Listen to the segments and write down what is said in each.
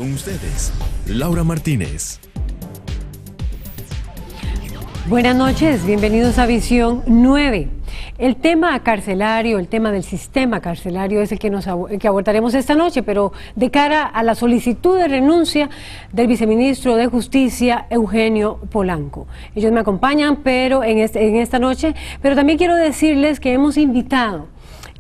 Con ustedes, Laura Martínez. Buenas noches, bienvenidos a Visión 9. El tema carcelario, el tema del sistema carcelario es el que abordaremos esta noche, pero de cara a la solicitud de renuncia del viceministro de Justicia, Eugenio Polanco. Ellos me acompañan en esta noche, pero también quiero decirles que hemos invitado,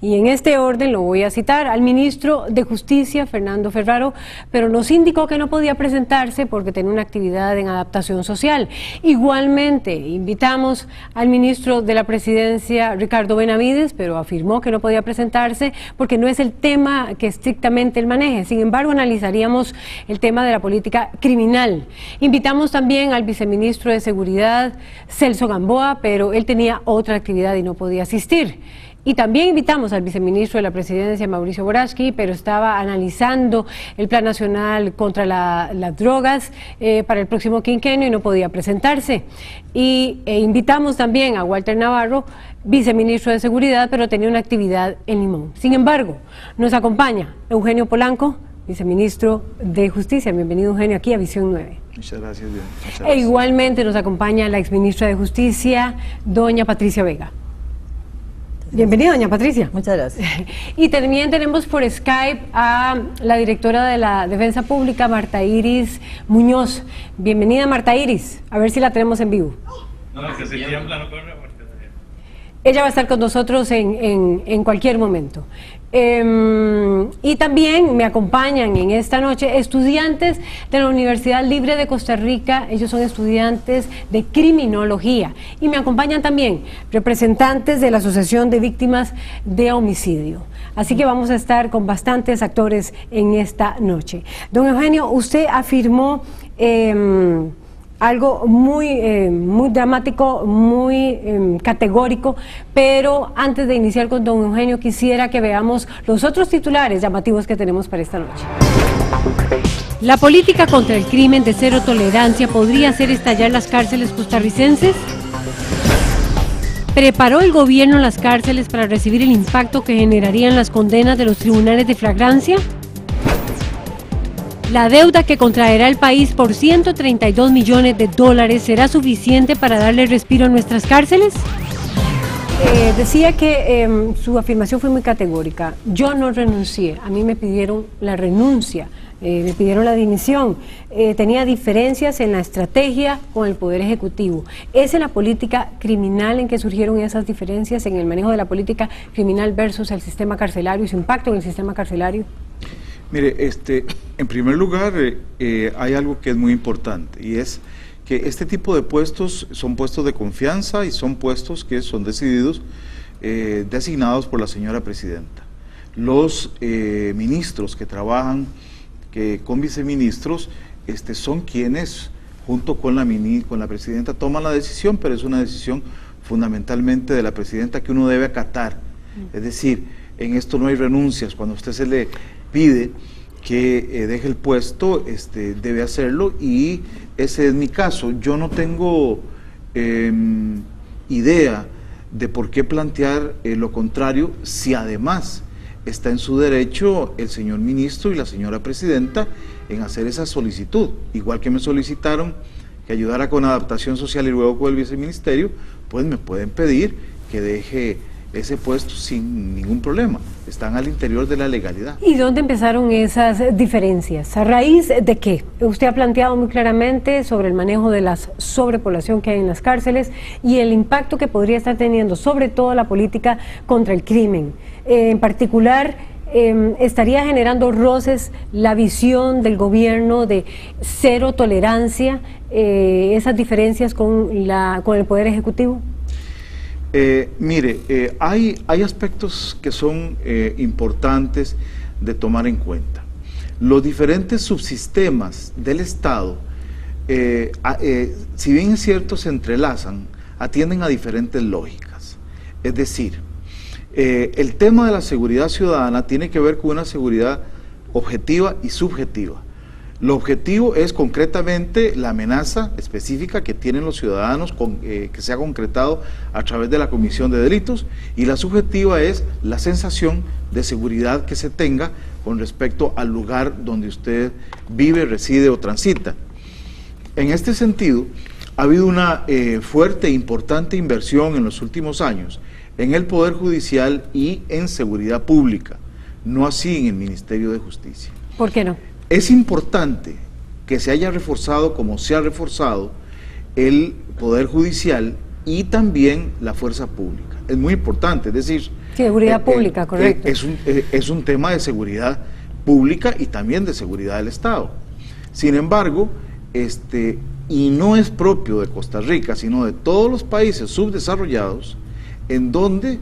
y en este orden lo voy a citar, al ministro de Justicia, Fernando Ferraro, pero nos indicó que no podía presentarse porque tenía una actividad en adaptación social. Igualmente, invitamos al ministro de la Presidencia, Ricardo Benavides, pero afirmó que no podía presentarse porque no es el tema que estrictamente él maneje. Sin embargo, analizaríamos el tema de la política criminal. Invitamos también al viceministro de Seguridad, Celso Gamboa, pero él tenía otra actividad y no podía asistir. Y también invitamos al viceministro de la Presidencia, Mauricio Boraski, pero estaba analizando el Plan Nacional contra las Drogas para el próximo quinquenio y no podía presentarse. Invitamos también a Walter Navarro, viceministro de Seguridad, pero tenía una actividad en Limón. Sin embargo, nos acompaña Eugenio Polanco, viceministro de Justicia. Bienvenido, Eugenio, aquí a Visión 9. Muchas gracias, bien. Muchas gracias. E igualmente nos acompaña la exministra de Justicia, doña Patricia Vega. Bienvenida, doña Patricia. Muchas gracias. Y también tenemos por Skype a la directora de la Defensa Pública, Marta Iris Muñoz. Bienvenida, Marta Iris. A ver si la tenemos en vivo. No, que se tiembla, no corre. Ella va a estar con nosotros en cualquier momento. Y también me acompañan en esta noche estudiantes de la Universidad Libre de Costa Rica. Ellos son estudiantes de criminología. Y me acompañan también representantes de la Asociación de Víctimas de Homicidio. Así que vamos a estar con bastantes actores en esta noche. Don Eugenio, usted afirmó algo muy dramático, muy categórico, pero antes de iniciar con don Eugenio quisiera que veamos los otros titulares llamativos que tenemos para esta noche. ¿La política contra el crimen de cero tolerancia podría hacer estallar las cárceles costarricenses? ¿Preparó el gobierno las cárceles para recibir el impacto que generarían las condenas de los tribunales de flagrancia? ¿La deuda que contraerá el país por 132 millones de dólares será suficiente para darle respiro a nuestras cárceles? Decía que su afirmación fue muy categórica. Yo no renuncié, a mí me pidieron la renuncia, me pidieron la dimisión. Tenía diferencias en la estrategia con el Poder Ejecutivo. ¿Es en la política criminal en que surgieron esas diferencias, en el manejo de la política criminal versus el sistema carcelario y su impacto en el sistema carcelario? Mire, en primer lugar, hay algo que es muy importante, y es que este tipo de puestos son puestos de confianza y son puestos que son decididos, designados por la señora presidenta. Los ministros que trabajan con viceministros son quienes, junto con la presidenta, toman la decisión, pero es una decisión fundamentalmente de la presidenta que uno debe acatar. Es decir, en esto no hay renuncias. Cuando a usted se le pide que deje el puesto, debe hacerlo, y ese es mi caso. Yo no tengo idea de por qué plantear lo contrario, si además está en su derecho el señor ministro y la señora presidenta en hacer esa solicitud. Igual que me solicitaron que ayudara con adaptación social y luego con el viceministerio, pues me pueden pedir que deje ese puesto sin ningún problema. Están al interior de la legalidad. ¿Y dónde empezaron esas diferencias? ¿A raíz de qué? Usted ha planteado muy claramente sobre el manejo de la sobrepoblación que hay en las cárceles y el impacto que podría estar teniendo sobre todo la política contra el crimen. En particular, estaría generando roces la visión del gobierno de cero tolerancia, esas diferencias con el Poder Ejecutivo. Mire, hay aspectos que son importantes de tomar en cuenta. Los diferentes subsistemas del Estado, si bien es cierto, se entrelazan, atienden a diferentes lógicas. Es decir, el tema de la seguridad ciudadana tiene que ver con una seguridad objetiva y subjetiva. Lo objetivo es concretamente la amenaza específica que tienen los ciudadanos que se ha concretado a través de la comisión de delitos, y la subjetiva es la sensación de seguridad que se tenga con respecto al lugar donde usted vive, reside o transita. En este sentido, ha habido una fuerte e importante inversión en los últimos años en el Poder Judicial y en seguridad pública, no así en el Ministerio de Justicia. ¿Por qué no? Es importante que se haya reforzado como se ha reforzado el Poder Judicial y también la fuerza pública. Es muy importante, es decir... Seguridad pública, correcto. Es un tema de seguridad pública y también de seguridad del Estado. Sin embargo, y no es propio de Costa Rica, sino de todos los países subdesarrollados, en donde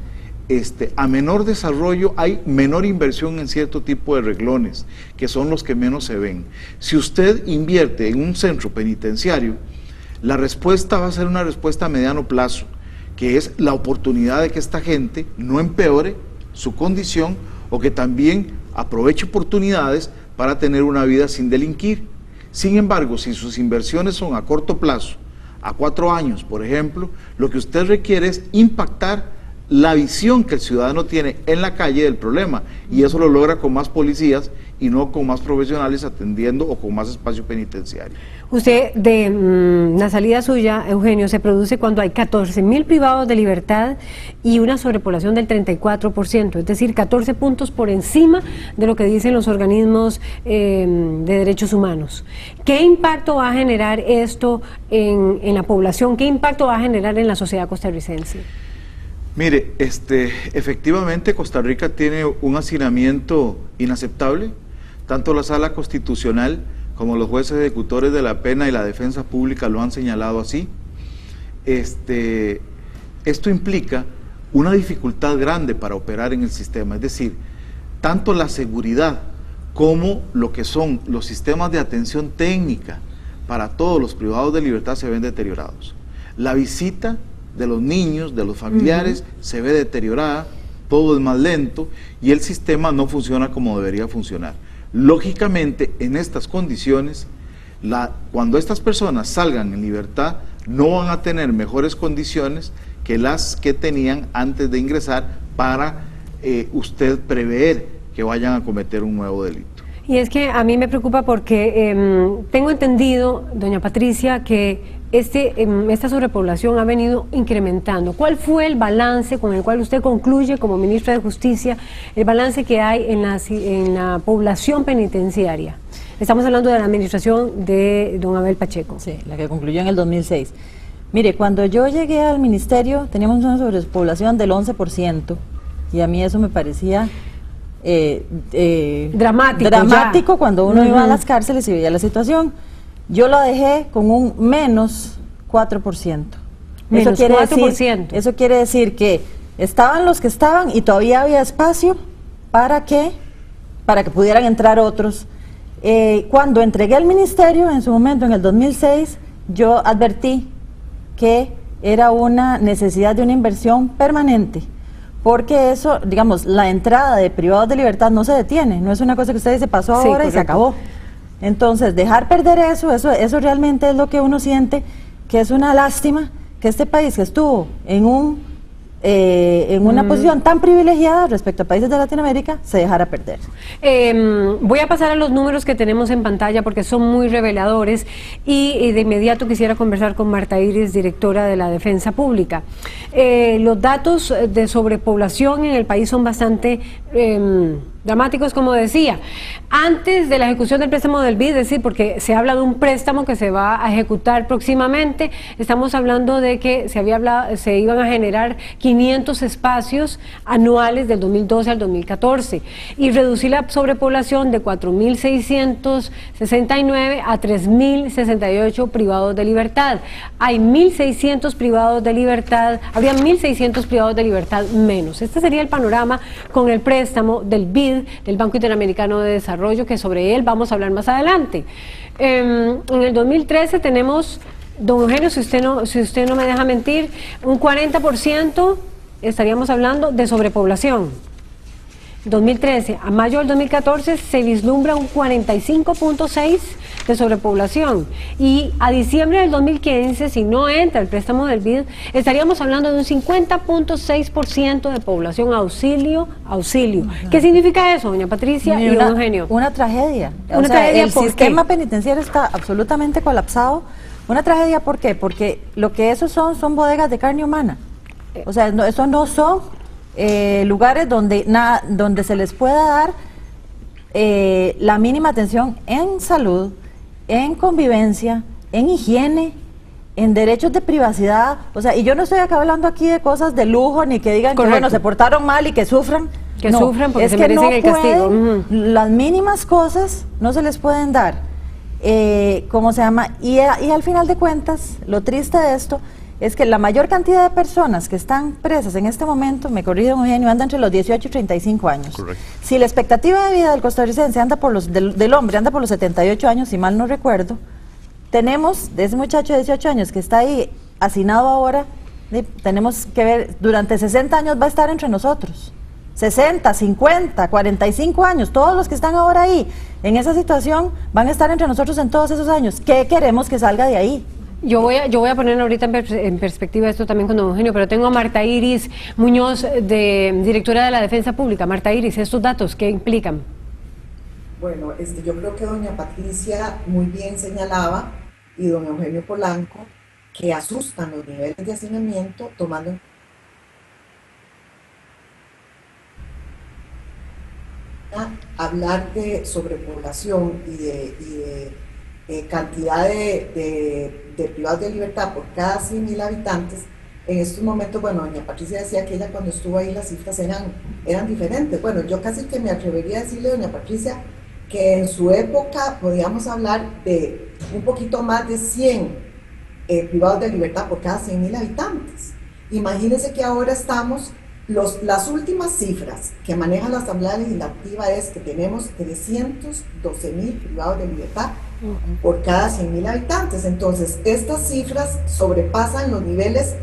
a menor desarrollo hay menor inversión en cierto tipo de renglones, que son los que menos se ven. Si usted invierte en un centro penitenciario, la respuesta va a ser una respuesta a mediano plazo, que es la oportunidad de que esta gente no empeore su condición o que también aproveche oportunidades para tener una vida sin delinquir. Sin embargo, si sus inversiones son a corto plazo, a 4 años, por ejemplo, lo que usted requiere es impactar la visión que el ciudadano tiene en la calle del problema, y eso lo logra con más policías y no con más profesionales atendiendo o con más espacio penitenciario. Usted, la salida suya, Eugenio, se produce cuando hay 14.000 privados de libertad y una sobrepoblación del 34%, es decir, 14 puntos por encima de lo que dicen los organismos de derechos humanos. ¿Qué impacto va a generar esto en la población? ¿Qué impacto va a generar en la sociedad costarricense? Mire, efectivamente Costa Rica tiene un hacinamiento inaceptable, tanto la Sala Constitucional como los jueces ejecutores de la pena y la defensa pública lo han señalado así. Esto implica una dificultad grande para operar en el sistema, es decir, tanto la seguridad como lo que son los sistemas de atención técnica para todos los privados de libertad se ven deteriorados. La visita de los niños, de los familiares, se ve deteriorada, todo es más lento y el sistema no funciona como debería funcionar. Lógicamente, en estas condiciones, cuando estas personas salgan en libertad, no van a tener mejores condiciones que las que tenían antes de ingresar para usted prever que vayan a cometer un nuevo delito. Y es que a mí me preocupa porque tengo entendido, doña Patricia, que esta sobrepoblación ha venido incrementando. ¿Cuál fue el balance con el cual usted concluye como ministra de Justicia, el balance que hay en la población penitenciaria? Estamos hablando de la administración de don Abel Pacheco. Sí, la que concluyó en el 2006. Mire, cuando yo llegué al ministerio teníamos una sobrepoblación del 11% y a mí eso me parecía dramático cuando uno iba a las cárceles y veía la situación. Yo lo dejé con un menos 4%. Menos 4%. Eso quiere decir que estaban los que estaban y todavía había espacio para que pudieran entrar otros. Cuando entregué el ministerio, en su momento, en el 2006, yo advertí que era una necesidad de una inversión permanente, porque eso, digamos, la entrada de privados de libertad no se detiene, no es una cosa que usted dice pasó ahora y se acabó. Entonces, dejar perder eso realmente es lo que uno siente, que es una lástima que este país que estuvo en una posición tan privilegiada respecto a países de Latinoamérica se dejara perder. Voy a pasar a los números que tenemos en pantalla porque son muy reveladores y de inmediato quisiera conversar con Marta Iris, directora de la Defensa Pública. Los datos de sobrepoblación en el país son bastante dramáticos, como decía. Antes de la ejecución del préstamo del BID, es decir, porque se habla de un préstamo que se va a ejecutar próximamente, estamos hablando de que se iban a generar 500 espacios anuales del 2012 al 2014 y reducir la sobrepoblación de 4.669 a 3.068 privados de libertad. Hay 1.600 privados de libertad, habría 1.600 privados de libertad menos. Este sería el panorama con el préstamo del BID, del Banco Interamericano de Desarrollo, que sobre él vamos a hablar más adelante. En el 2013 tenemos, don Eugenio, si usted no me deja mentir, un 40% estaríamos hablando de sobrepoblación. 2013, a mayo del 2014 se vislumbra un 45.6 de sobrepoblación. Y a diciembre del 2015, si no entra el préstamo del BID, estaríamos hablando de un 50.6% de población auxilio. ¿Qué significa eso, doña Patricia y don Eugenio? Una tragedia. Una tragedia, el sistema penitenciario está absolutamente colapsado. Una tragedia, ¿por qué? Porque lo que esos son bodegas de carne humana. O sea, eso no son lugares donde se les pueda dar la mínima atención en salud, en convivencia, en higiene, en derechos de privacidad. O sea, y yo no estoy acá hablando aquí de cosas de lujo, ni que digan Correcto. que bueno, se portaron mal y que sufran. Que no, sufran porque es se que merecen no el castigo. pueden, las mínimas cosas no se les pueden dar. ¿Cómo se llama? Y al final de cuentas, lo triste de esto es que la mayor cantidad de personas que están presas en este momento, me corrijo muy bien, anda entre los 18 y 35 años. Correcto. Si la expectativa de vida del costarricense anda por del hombre anda por los 78 años, si mal no recuerdo, tenemos de ese muchacho de 18 años que está ahí hacinado ahora, tenemos que ver, durante 60 años va a estar entre nosotros. 60, 50, 45 años, todos los que están ahora ahí en esa situación van a estar entre nosotros en todos esos años. ¿Qué queremos que salga de ahí? Yo voy a poner ahorita en perspectiva esto también con don Eugenio, pero tengo a Marta Iris Muñoz, directora de la Defensa Pública. Marta Iris, estos datos, ¿qué implican? Bueno, yo creo que doña Patricia muy bien señalaba, y don Eugenio Polanco, que asustan los niveles de hacinamiento tomando en hablar de sobrepoblación y de cantidad de privados de libertad por cada 100.000 habitantes. En estos momentos, bueno, doña Patricia decía que ella cuando estuvo ahí las cifras eran diferentes. Bueno, yo casi que me atrevería a decirle, doña Patricia, que en su época podíamos hablar de un poquito más de 100 privados de libertad por cada 100.000 habitantes. Imagínense que ahora estamos, las últimas cifras que maneja la Asamblea Legislativa es que tenemos 312.000 privados de libertad por cada 100.000 habitantes. Entonces, estas cifras sobrepasan los niveles,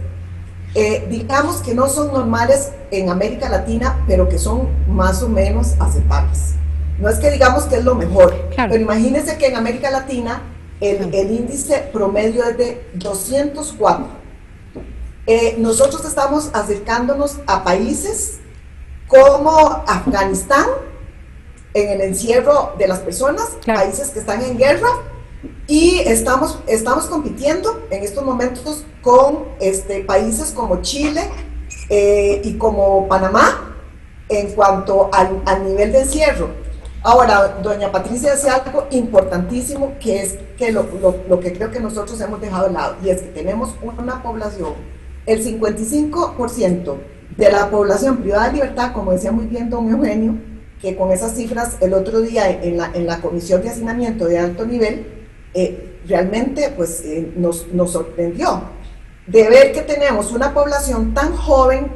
digamos que no son normales en América Latina, pero que son más o menos aceptables. No es que digamos que es lo mejor, claro, pero imagínense que en América Latina el índice promedio es de 204. Nosotros estamos acercándonos a países como Afganistán, en el encierro de las personas, claro, países que están en guerra, y estamos compitiendo en estos momentos con países como Chile y como Panamá en cuanto al nivel de encierro. Ahora, doña Patricia decía algo importantísimo, que es que lo que creo que nosotros hemos dejado de lado, y es que tenemos una población, el 55% de la población privada de libertad, como decía muy bien don Eugenio, que con esas cifras el otro día en la Comisión de Hacinamiento de Alto Nivel, realmente pues, nos sorprendió de ver que tenemos una población tan joven,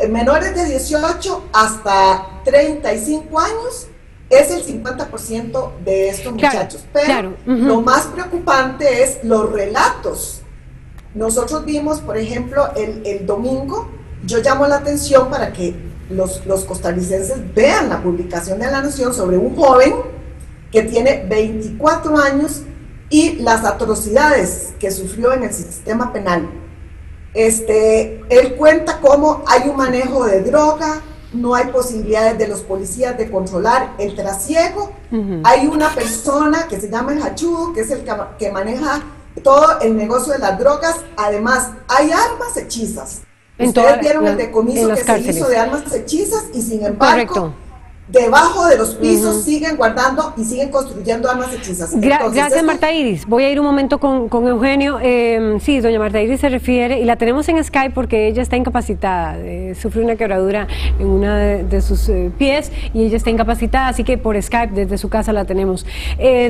menores de 18 hasta 35 años, es el 50% de estos muchachos. Pero claro, lo más preocupante es los relatos. Nosotros vimos, por ejemplo, el domingo, yo llamo la atención para que los costarricenses vean la publicación de La Nación sobre un joven que tiene 24 años y las atrocidades que sufrió en el sistema penal. Él cuenta cómo hay un manejo de droga, no hay posibilidades de los policías de controlar el trasiego, hay una persona que se llama el hachudo, que es el que maneja todo el negocio de las drogas. Además, hay armas hechizas. Ustedes vieron el decomiso que se hizo de armas hechizas, y sin embargo, correcto, debajo de los pisos siguen guardando y siguen construyendo armas hechizas. Entonces, gracias, Marta Iris. Voy a ir un momento con Eugenio. Sí, doña Marta Iris se refiere, y la tenemos en Skype porque ella está incapacitada, sufrió una quebradura en una de sus pies y ella está incapacitada, así que por Skype desde su casa la tenemos.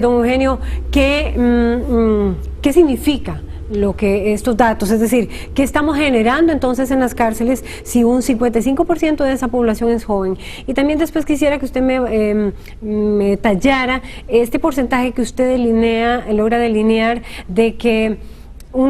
Don Eugenio, ¿qué significa lo que estos datos, es decir, qué estamos generando entonces en las cárceles si un 55% de esa población es joven? Y también después quisiera que usted me tallara este porcentaje que usted logra delinear de que un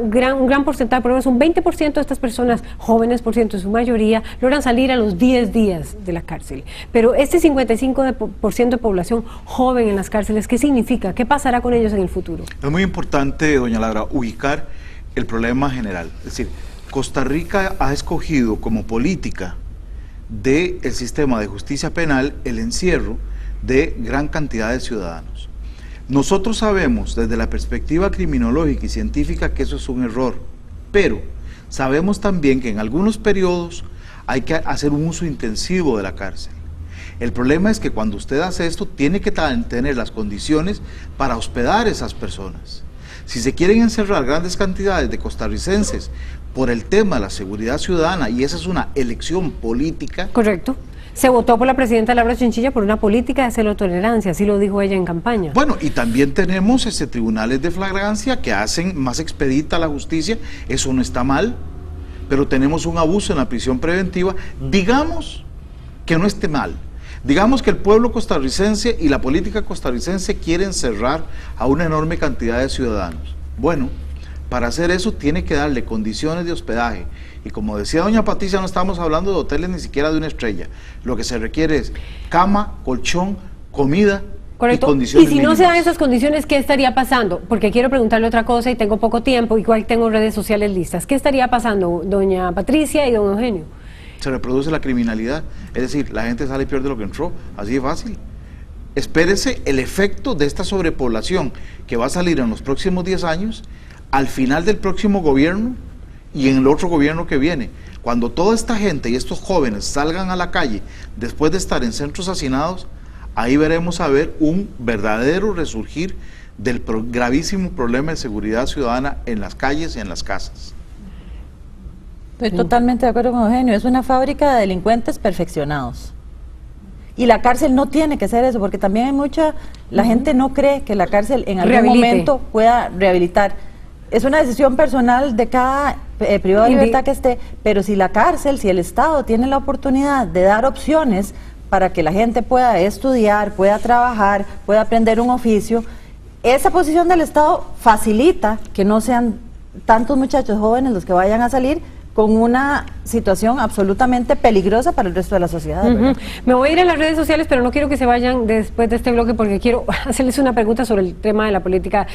gran porcentaje, por lo menos un 20% de estas personas, jóvenes por ciento en su mayoría, logran salir a los 10 días de la cárcel. Pero este 55% de población joven en las cárceles, ¿qué significa? ¿Qué pasará con ellos en el futuro? Es muy importante, doña Laura, ubicar el problema general. Es decir, Costa Rica ha escogido como política del sistema de justicia penal el encierro de gran cantidad de ciudadanos. Nosotros sabemos desde la perspectiva criminológica y científica que eso es un error, pero sabemos también que en algunos periodos hay que hacer un uso intensivo de la cárcel. El problema es que cuando usted hace esto tiene que tener las condiciones para hospedar a esas personas. Si se quieren encerrar grandes cantidades de costarricenses por el tema de la seguridad ciudadana, y esa es una elección política. Correcto. Se votó por la presidenta Laura Chinchilla por una política de cero tolerancia, así lo dijo ella en campaña. Bueno, y también tenemos tribunales de flagrancia que hacen más expedita la justicia, eso no está mal, pero tenemos un abuso en la prisión preventiva. Digamos que no esté mal, digamos que el pueblo costarricense y la política costarricense quieren cerrar a una enorme cantidad de ciudadanos. Bueno, para hacer eso tiene que darle condiciones de hospedaje. Y como decía doña Patricia, no estamos hablando de hoteles ni siquiera de una estrella. Lo que se requiere es cama, colchón, comida. Correcto. Y condiciones y si no mínimas. se dan esas condiciones, ¿qué estaría pasando? Porque quiero preguntarle otra cosa y tengo poco tiempo, igual tengo redes sociales listas. ¿Qué estaría pasando, doña Patricia y don Eugenio? Se reproduce la criminalidad, es decir, la gente sale peor de lo que entró, así de fácil. Espérese el efecto de esta sobrepoblación que va a salir en los próximos 10 años, al final del próximo gobierno y en el otro gobierno que viene. Cuando toda esta gente y estos jóvenes salgan a la calle después de estar en centros hacinados, ahí veremos a ver un verdadero resurgir del gravísimo problema de seguridad ciudadana en las calles y en las casas. Estoy totalmente de acuerdo con Eugenio, es una fábrica de delincuentes perfeccionados. Y la cárcel no tiene que ser eso, porque también hay la gente no cree que la cárcel en algún momento pueda rehabilitar. Es una decisión personal de cada privado de libertad que esté, pero si la cárcel, si el Estado tiene la oportunidad de dar opciones para que la gente pueda estudiar, pueda trabajar, pueda aprender un oficio, esa posición del Estado facilita que no sean tantos muchachos jóvenes los que vayan a salir con una situación absolutamente peligrosa para el resto de la sociedad. Me voy a ir a las redes sociales, pero no quiero que se vayan después de este bloque porque quiero hacerles una pregunta sobre el tema de la política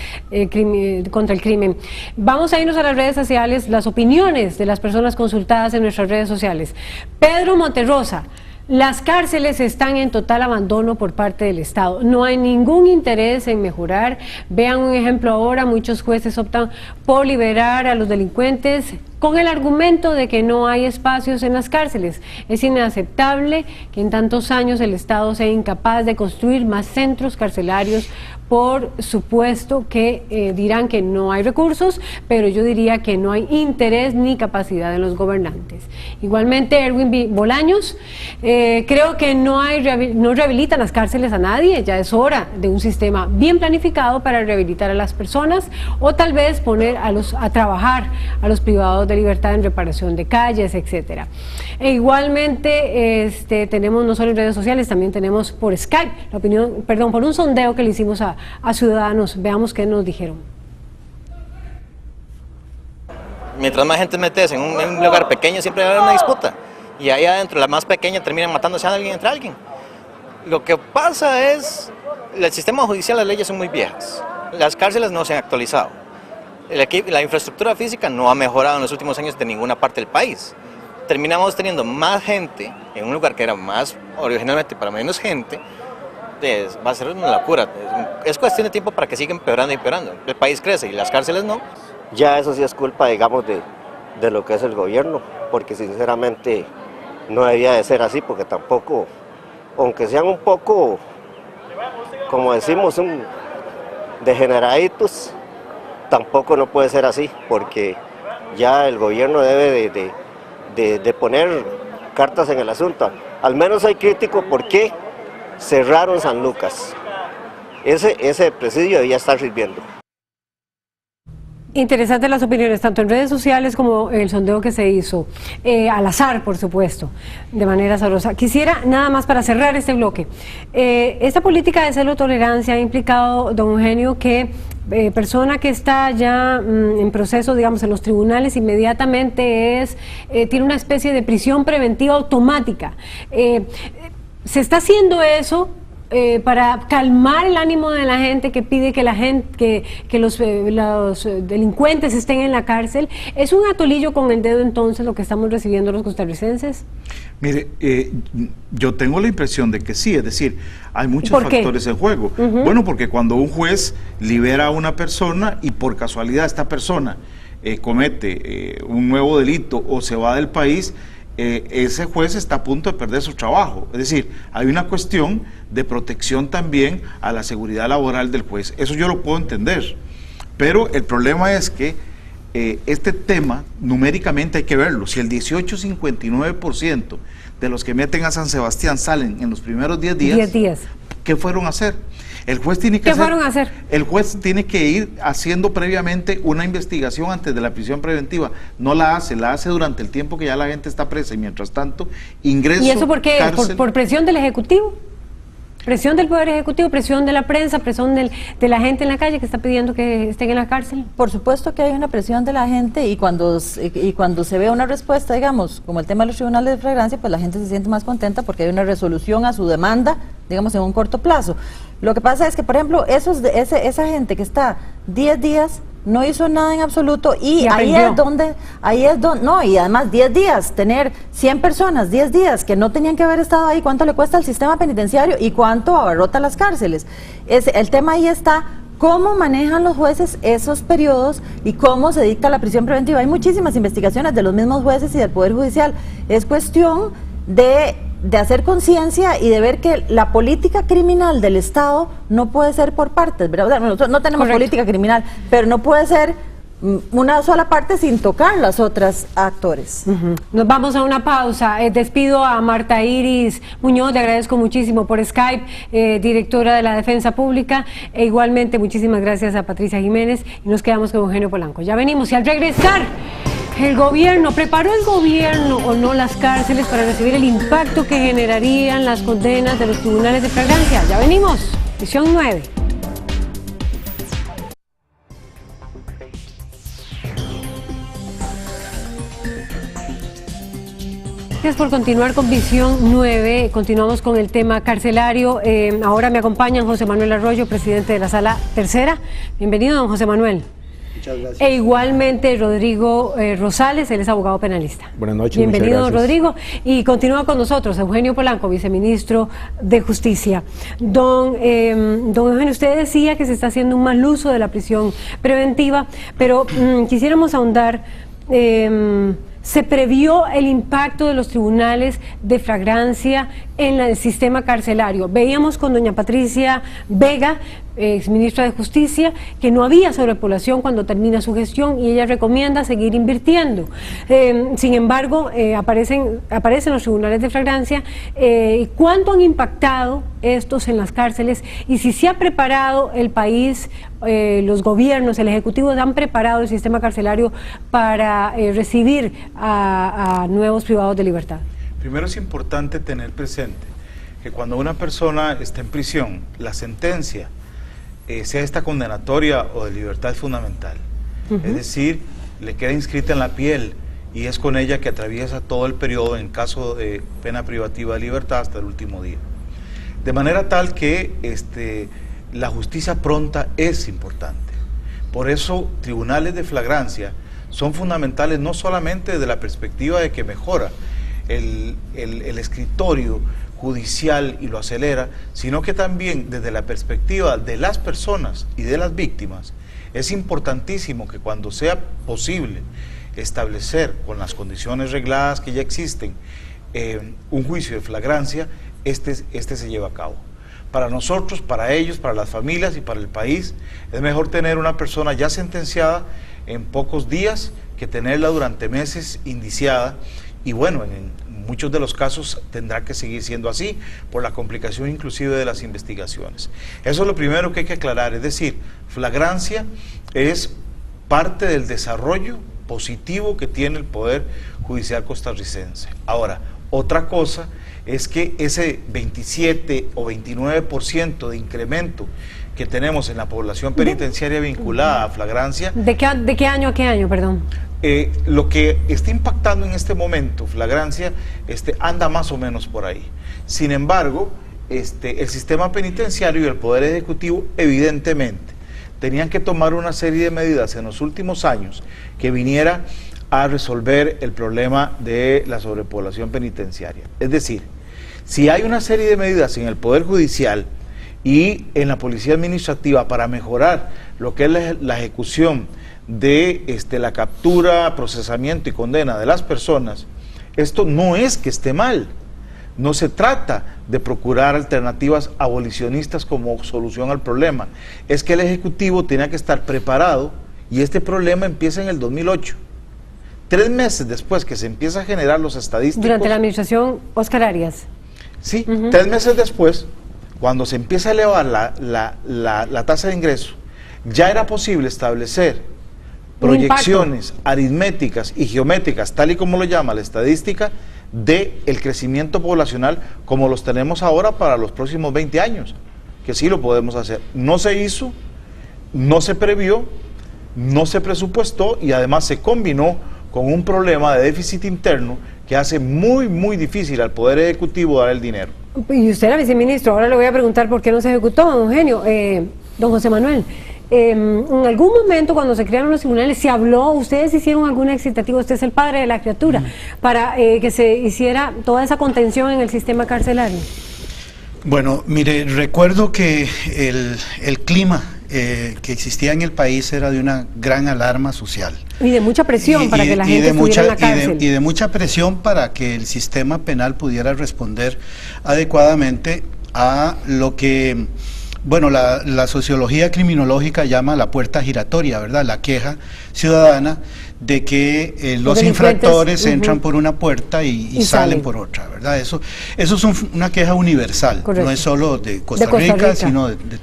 contra el crimen. Vamos a irnos a las redes sociales, las opiniones de las personas consultadas en nuestras redes sociales. Pedro Monterrosa: las cárceles están en total abandono por parte del Estado. No hay ningún interés en mejorar. Vean un ejemplo ahora, muchos jueces optan por liberar a los delincuentes con el argumento de que no hay espacios en las cárceles. Es inaceptable que en tantos años el Estado sea incapaz de construir más centros carcelarios. Por supuesto que dirán que no hay recursos, pero yo diría que no hay interés ni capacidad en los gobernantes. Igualmente, Erwin Bolaños: creo que no rehabilitan las cárceles a nadie. Ya es hora de un sistema bien planificado para rehabilitar a las personas, o tal vez poner a trabajar a los privados de libertad en reparación de calles, etcétera. E igualmente tenemos no solo en redes sociales, también tenemos por Skype la opinión, por un sondeo que le hicimos a ciudadanos. Veamos qué nos dijeron. Mientras más gente metes en un lugar pequeño, siempre va a haber una disputa. Y ahí adentro, la más pequeña termina matándose a alguien entre alguien. Lo que pasa es, el sistema judicial, las leyes son muy viejas. Las cárceles no se han actualizado. La infraestructura física no ha mejorado en los últimos años de ninguna parte del país. Terminamos teniendo más gente en un lugar que era más originalmente para menos gente. Va a ser una locura. Es cuestión de tiempo para que siga empeorando y empeorando. El país crece y las cárceles no. Ya eso sí es culpa, digamos, de lo que es el gobierno, porque sinceramente no debía de ser así, porque tampoco, aunque sean un poco, como decimos, degeneraditos, tampoco no puede ser así, porque ya el gobierno debe de poner cartas en el asunto. Al menos hay crítico por qué cerraron San Lucas. Ese presidio debía estar sirviendo. Interesantes las opiniones, tanto en redes sociales como el sondeo que se hizo, al azar, por supuesto, de manera sabrosa. Quisiera, nada más para cerrar este bloque, esta política de cero tolerancia ha implicado, don Eugenio, que persona que está ya en proceso, digamos, en los tribunales, inmediatamente tiene una especie de prisión preventiva automática. ¿Se está haciendo eso para calmar el ánimo de la gente que pide que los delincuentes estén en la cárcel? ¿Es un atolillo con el dedo entonces lo que estamos recibiendo los costarricenses? Mire, yo tengo la impresión de que sí, es decir, hay muchos factores en juego. Bueno, porque cuando un juez libera a una persona y por casualidad esta persona comete un nuevo delito o se va del país, ese juez está a punto de perder su trabajo. Es decir, hay una cuestión de protección también a la seguridad laboral del juez. Eso yo lo puedo entender. Pero el problema es que este tema, numéricamente hay que verlo. Si el 18,59% de los que meten a San Sebastián salen en los primeros 10 días, ¿qué fueron a hacer? El juez tiene que El juez tiene que ir haciendo previamente una investigación antes de la prisión preventiva. No la hace durante el tiempo que ya la gente está presa y mientras tanto ingreso. ¿Y eso por qué? ¿Por presión del Ejecutivo? ¿Presión del Poder Ejecutivo, presión de la prensa, presión de la gente en la calle que está pidiendo que estén en la cárcel? Por supuesto que hay una presión de la gente y cuando se ve una respuesta, digamos, como el tema de los tribunales de flagrancia, pues la gente se siente más contenta porque hay una resolución a su demanda, digamos, en un corto plazo. Lo que pasa es que, por ejemplo, esa gente que está 10 días no hizo nada en absoluto y ahí es donde, no, y además 10 días, tener 100 personas, 10 días que no tenían que haber estado ahí, ¿cuánto le cuesta al sistema penitenciario y cuánto abarrota las cárceles? El tema ahí está, cómo manejan los jueces esos periodos y cómo se dicta la prisión preventiva. Hay muchísimas investigaciones de los mismos jueces y del Poder Judicial. Es cuestión de hacer conciencia y de ver que la política criminal del Estado no puede ser por partes, ¿verdad? Nosotros no tenemos política criminal, pero no puede ser una sola parte sin tocar las otras actores. Nos vamos a una pausa. Despido a Marta Iris Muñoz, le agradezco muchísimo por Skype, directora de la Defensa Pública, e igualmente muchísimas gracias a Patricia Jiménez, y nos quedamos con Eugenio Polanco. Ya venimos, y al regresar, ¿preparó el gobierno o no las cárceles para recibir el impacto que generarían las condenas de los tribunales de flagrancia? Ya venimos, Visión 9. Gracias por continuar con Visión 9. Continuamos con el tema carcelario. Ahora me acompañan José Manuel Arroyo, presidente de la Sala Tercera. Bienvenido, don José Manuel. Muchas gracias. E igualmente Rodrigo Rosales, él es abogado penalista. Buenas noches. Bienvenido, don Rodrigo. Y continúa con nosotros Eugenio Polanco, viceministro de Justicia. Don Eugenio, usted decía que se está haciendo un mal uso de la prisión preventiva, pero quisiéramos ahondar. ¿Se previó el impacto de los tribunales de flagrancia en el sistema carcelario? Veíamos con doña Patricia Vega, exministra de Justicia, que no había sobrepoblación cuando termina su gestión y ella recomienda seguir invirtiendo. Sin embargo, aparecen los tribunales de flagrancia. ¿Cuánto han impactado estos en las cárceles? Y si se ha preparado el país, los gobiernos, el Ejecutivo, han preparado el sistema carcelario para recibir a nuevos privados de libertad. Primero es importante tener presente que cuando una persona está en prisión, la sentencia, sea esta condenatoria o de libertad, es fundamental. Es decir, le queda inscrita en la piel y es con ella que atraviesa todo el periodo en caso de pena privativa de libertad hasta el último día. De manera tal que la justicia pronta es importante. Por eso, tribunales de flagrancia son fundamentales no solamente desde la perspectiva de que mejora el escritorio judicial y lo acelera, sino que también desde la perspectiva de las personas y de las víctimas, es importantísimo que cuando sea posible establecer con las condiciones regladas que ya existen un juicio de flagrancia, este se lleva a cabo. Para nosotros, para ellos, para las familias y para el país, es mejor tener una persona ya sentenciada en pocos días que tenerla durante meses indiciada, y bueno, en muchos de los casos tendrá que seguir siendo así por la complicación inclusive de las investigaciones. Eso es lo primero que hay que aclarar, es decir, flagrancia es parte del desarrollo positivo que tiene el Poder Judicial costarricense. Ahora, otra cosa es que ese 27 o 29% de incremento que tenemos en la población penitenciaria vinculada a flagrancia. ¿De qué año a qué año, perdón? Lo que está impactando en este momento, flagrancia, anda más o menos por ahí. Sin embargo, el sistema penitenciario y el Poder Ejecutivo, evidentemente, tenían que tomar una serie de medidas en los últimos años que viniera a resolver el problema de la sobrepoblación penitenciaria. Es decir, si hay una serie de medidas en el Poder Judicial y en la Policía Administrativa para mejorar lo que es la ejecución de la captura, procesamiento y condena de las personas, esto no es que esté mal. No se trata de procurar alternativas abolicionistas como solución al problema. Es que el Ejecutivo tenía que estar preparado y este problema empieza en el 2008. 3 meses después que se empieza a generar los estadísticos... Durante la administración Óscar Arias. Sí, 3 meses después, cuando se empieza a elevar la tasa de ingreso, ya era posible establecer proyecciones aritméticas y geométricas, tal y como lo llama la estadística, del crecimiento poblacional como los tenemos ahora para los próximos 20 años, que sí lo podemos hacer. No se hizo, no se previó, no se presupuestó y además se combinó con un problema de déficit interno que hace muy, muy difícil al Poder Ejecutivo dar el dinero. Y usted era viceministro, ahora le voy a preguntar por qué no se ejecutó, don Eugenio. Don José Manuel, en algún momento cuando se crearon los tribunales se habló, ustedes hicieron algún excitativo, usted es el padre de la criatura, para que se hiciera toda esa contención en el sistema carcelario. Bueno, mire, recuerdo que el clima que existía en el país era de una gran alarma social. Y de mucha presión para que la gente estuviera en la cárcel. Y de mucha presión para que el sistema penal pudiera responder adecuadamente a lo que... Bueno, la sociología criminológica llama la puerta giratoria, ¿verdad? La queja ciudadana de que los infractores entran por una puerta y salen por otra, ¿verdad? Eso es una queja universal. Correcto. No es solo de Costa Rica, sino de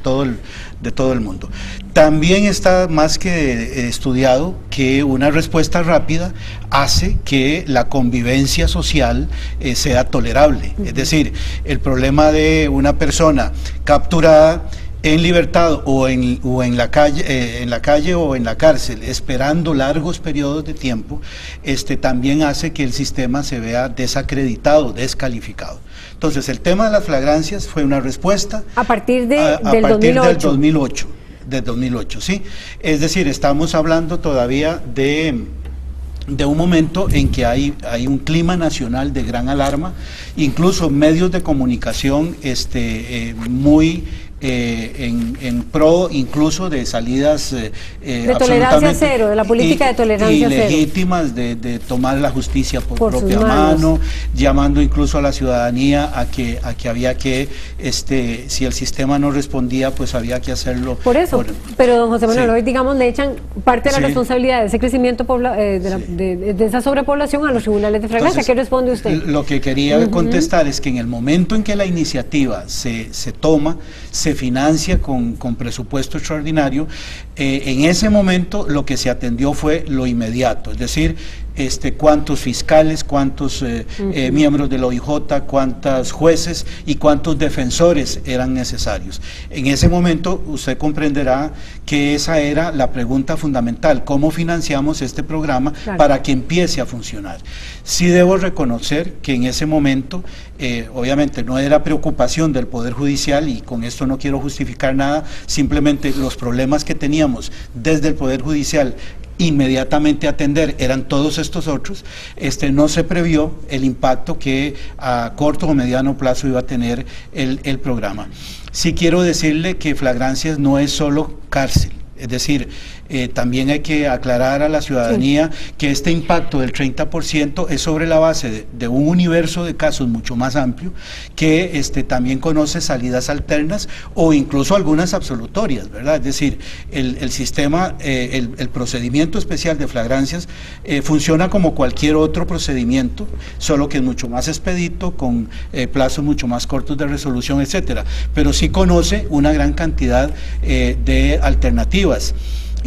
todo el mundo. También está más que estudiado que una respuesta rápida hace que la convivencia social sea tolerable. Es decir, el problema de una persona capturada en libertad o en la calle o en la cárcel, esperando largos periodos de tiempo, también hace que el sistema se vea desacreditado, descalificado. Entonces, el tema de las flagrancias fue una respuesta a partir del 2008. Del 2008, sí. Es decir, estamos hablando todavía de un momento en que hay un clima nacional de gran alarma, incluso medios de comunicación muy en pro incluso de salidas de tolerancia cero, de la política de tolerancia cero, ilegítimas de tomar la justicia por propia mano, llamando incluso a la ciudadanía a que había que si el sistema no respondía, pues había que hacerlo. Por eso, pero don José Manuel, hoy digamos le echan parte de la responsabilidad de ese crecimiento de esa sobrepoblación a los tribunales de flagrancia. ¿Qué responde usted? Lo que quería contestar es que en el momento en que la iniciativa se toma, se financia con presupuesto extraordinario, en ese momento lo que se atendió fue lo inmediato, es decir, cuántos fiscales, cuántos miembros del OIJ, cuántos jueces y cuántos defensores eran necesarios. En ese momento usted comprenderá que esa era la pregunta fundamental: ¿cómo financiamos este programa para que empiece a funcionar? Sí debo reconocer que en ese momento, obviamente no era preocupación del Poder Judicial, y con esto no quiero justificar nada, simplemente los problemas que teníamos desde el Poder Judicial inmediatamente atender eran todos estos otros. No se previó el impacto que a corto o mediano plazo iba a tener el programa. Sí quiero decirle que flagrancias no es solo cárcel, es decir, también hay que aclarar a la ciudadanía que este impacto del 30% es sobre la base de un universo de casos mucho más amplio, que también conoce salidas alternas o incluso algunas absolutorias, ¿verdad? Es decir, el sistema, el procedimiento especial de flagrancias funciona como cualquier otro procedimiento, solo que es mucho más expedito, con plazos mucho más cortos de resolución, etcétera, pero sí conoce una gran cantidad de alternativas.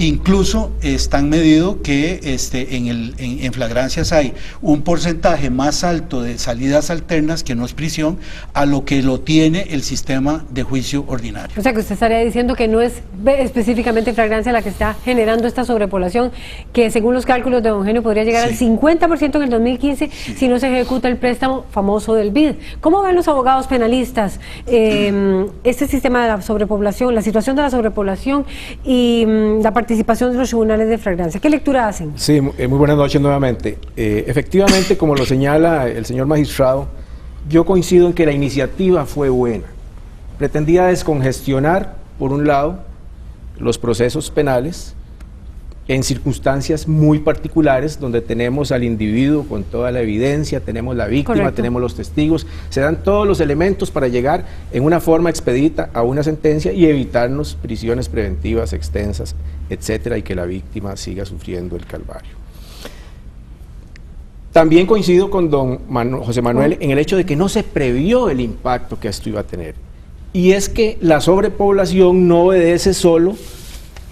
Incluso están medido que en flagrancias hay un porcentaje más alto de salidas alternas, que no es prisión, a lo que lo tiene el sistema de juicio ordinario. O sea, que usted estaría diciendo que no es específicamente flagrancia la que está generando esta sobrepoblación, que según los cálculos de don Eugenio podría llegar al 50% en el 2015 si no se ejecuta el préstamo famoso del BID. ¿Cómo ven los abogados penalistas este sistema de la sobrepoblación, la situación de la sobrepoblación y la participación de los tribunales de flagrancia? ¿Qué lectura hacen? Sí, muy buenas noches nuevamente. Efectivamente, como lo señala el señor magistrado, yo coincido en que la iniciativa fue buena. Pretendía descongestionar, por un lado, los procesos penales en circunstancias muy particulares, donde tenemos al individuo con toda la evidencia, tenemos la víctima, correcto, tenemos los testigos, se dan todos los elementos para llegar en una forma expedita a una sentencia y evitarnos prisiones preventivas extensas, etcétera, y que la víctima siga sufriendo el calvario. También coincido con don José Manuel en el hecho de que no se previó el impacto que esto iba a tener, y es que la sobrepoblación no obedece solo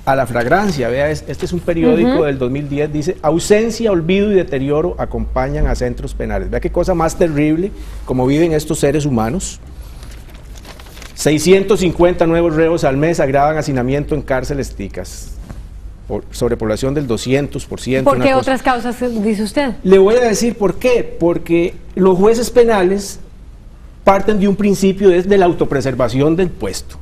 a la flagrancia. Vea, este es un periódico del 2010, dice: ausencia, olvido y deterioro acompañan a centros penales. Vea qué cosa más terrible, como viven estos seres humanos. 650 nuevos reos al mes agravan hacinamiento en cárceles ticas, por sobrepoblación del 200%. ¿Por qué otras causas dice usted? Le voy a decir por qué. Porque los jueces penales parten de un principio de la autopreservación del puesto,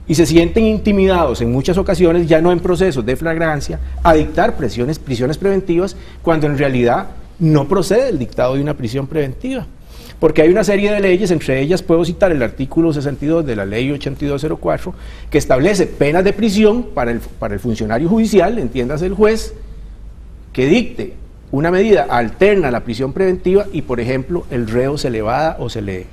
y se sienten intimidados en muchas ocasiones, ya no en procesos de flagrancia, a dictar prisiones preventivas, cuando en realidad no procede el dictado de una prisión preventiva, porque hay una serie de leyes, entre ellas puedo citar el artículo 62 de la ley 8204, que establece penas de prisión para el funcionario judicial, entiéndase el juez, que dicte una medida alterna a la prisión preventiva y, por ejemplo, el reo se le evada o se le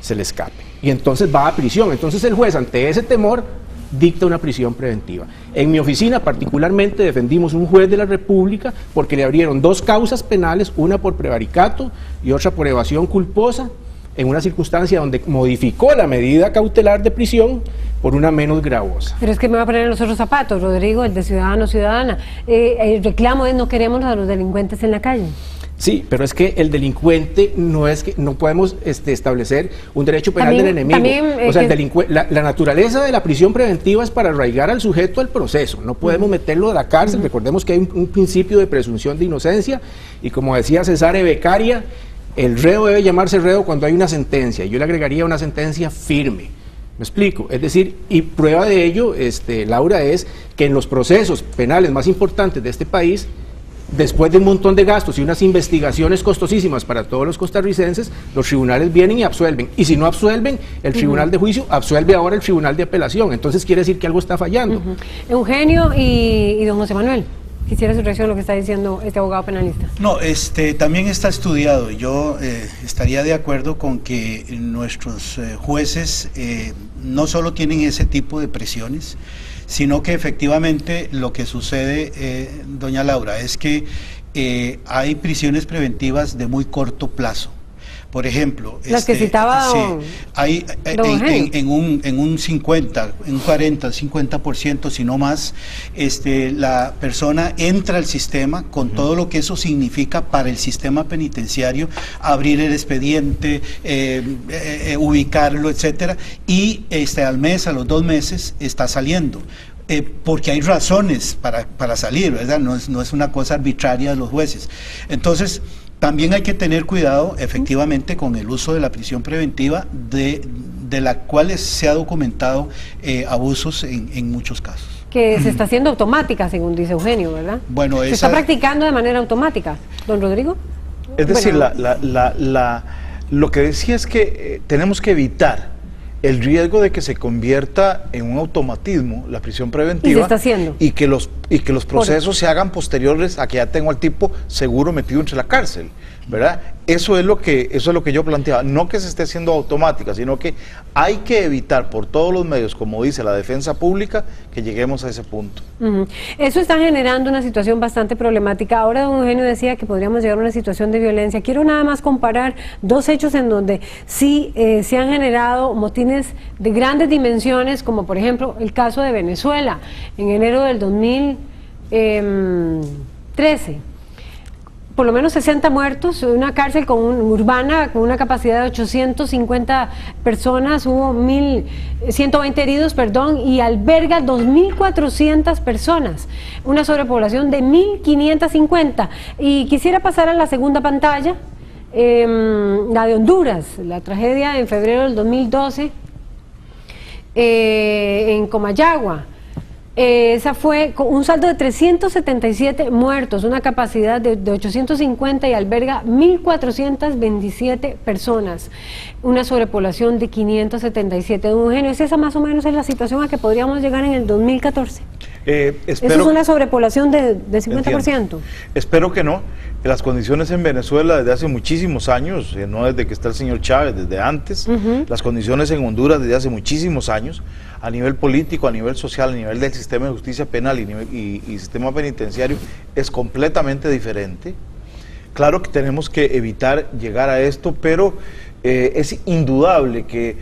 escape, y entonces va a prisión. Entonces el juez, ante ese temor, dicta una prisión preventiva. En mi oficina particularmente defendimos un juez de la República porque le abrieron 2 causas penales, una por prevaricato y otra por evasión culposa, en una circunstancia donde modificó la medida cautelar de prisión por una menos gravosa. Pero es que me va a poner en los otros zapatos, Rodrigo, el de ciudadano, ciudadana. El reclamo es: no queremos a los delincuentes en la calle. Sí, pero es que el delincuente no es que no podemos establecer un derecho penal del enemigo. O sea, la naturaleza de la prisión preventiva es para arraigar al sujeto al proceso. No podemos meterlo a la cárcel. Recordemos que hay un principio de presunción de inocencia, y como decía Cesare Beccaria, el reo debe llamarse reo cuando hay una sentencia. Yo le agregaría una sentencia firme. ¿Me explico? Es decir, y prueba de ello, Laura, es que en los procesos penales más importantes de este país, después de un montón de gastos y unas investigaciones costosísimas para todos los costarricenses, los tribunales vienen y absuelven. Y si no absuelven, el tribunal de juicio absuelve ahora el tribunal de apelación. Entonces quiere decir que algo está fallando. Eugenio y don José Manuel, quisiera su reacción a lo que está diciendo este abogado penalista. No, también está estudiado. Yo estaría de acuerdo con que nuestros jueces no solo tienen ese tipo de presiones, sino que efectivamente lo que sucede, doña Laura, es que hay prisiones preventivas de muy corto plazo. Por ejemplo, las que citaba hay en un 50, en un 40, 50%, si no más, la persona entra al sistema con todo lo que eso significa para el sistema penitenciario, abrir el expediente, ubicarlo, etcétera, y al mes, a los 2 meses, está saliendo. Porque hay razones para salir, ¿verdad? No es una cosa arbitraria de los jueces. Entonces, también hay que tener cuidado, efectivamente, con el uso de la prisión preventiva, de la cual se ha documentado abusos en muchos casos. Que se está haciendo automática, según dice Eugenio, ¿verdad? Bueno, se está practicando de manera automática. ¿Don Rodrigo? Es decir, lo que decía es que tenemos que evitar el riesgo de que se convierta en un automatismo la prisión preventiva, y se está haciendo, y que los procesos se hagan posteriores a que ya tengo al tipo seguro metido entre la cárcel, ¿verdad? eso es lo que yo planteaba, no que se esté haciendo automática, sino que hay que evitar por todos los medios, como dice la defensa pública, que lleguemos a ese punto. Eso está generando una situación bastante problemática. Ahora don Eugenio decía que podríamos llegar a una situación de violencia. Quiero nada más comparar dos hechos en donde sí se han generado motines de grandes dimensiones, como por ejemplo el caso de Venezuela, en enero del 2013. Por lo menos 60 muertos, una cárcel urbana con una capacidad de 850 personas, hubo 120 heridos, y alberga 2.400 personas, una sobrepoblación de 1.550. Y quisiera pasar a la segunda pantalla, la de Honduras, la tragedia en febrero del 2012 en Comayagua. Esa fue con un saldo de 377 muertos, una capacidad de 850 y alberga 1.427 personas, una sobrepoblación de 577. Don Eugenio, ¿esa más o menos es la situación a que podríamos llegar en el 2014? ¿Eso es una sobrepoblación de 50%? Entiendo. Espero que no. Las condiciones en Venezuela desde hace muchísimos años, no desde que está el señor Chávez, desde antes, las condiciones en Honduras desde hace muchísimos años, a nivel político, a nivel social, a nivel del sistema de justicia penal y sistema penitenciario, es completamente diferente. Claro que tenemos que evitar llegar a esto, pero es indudable que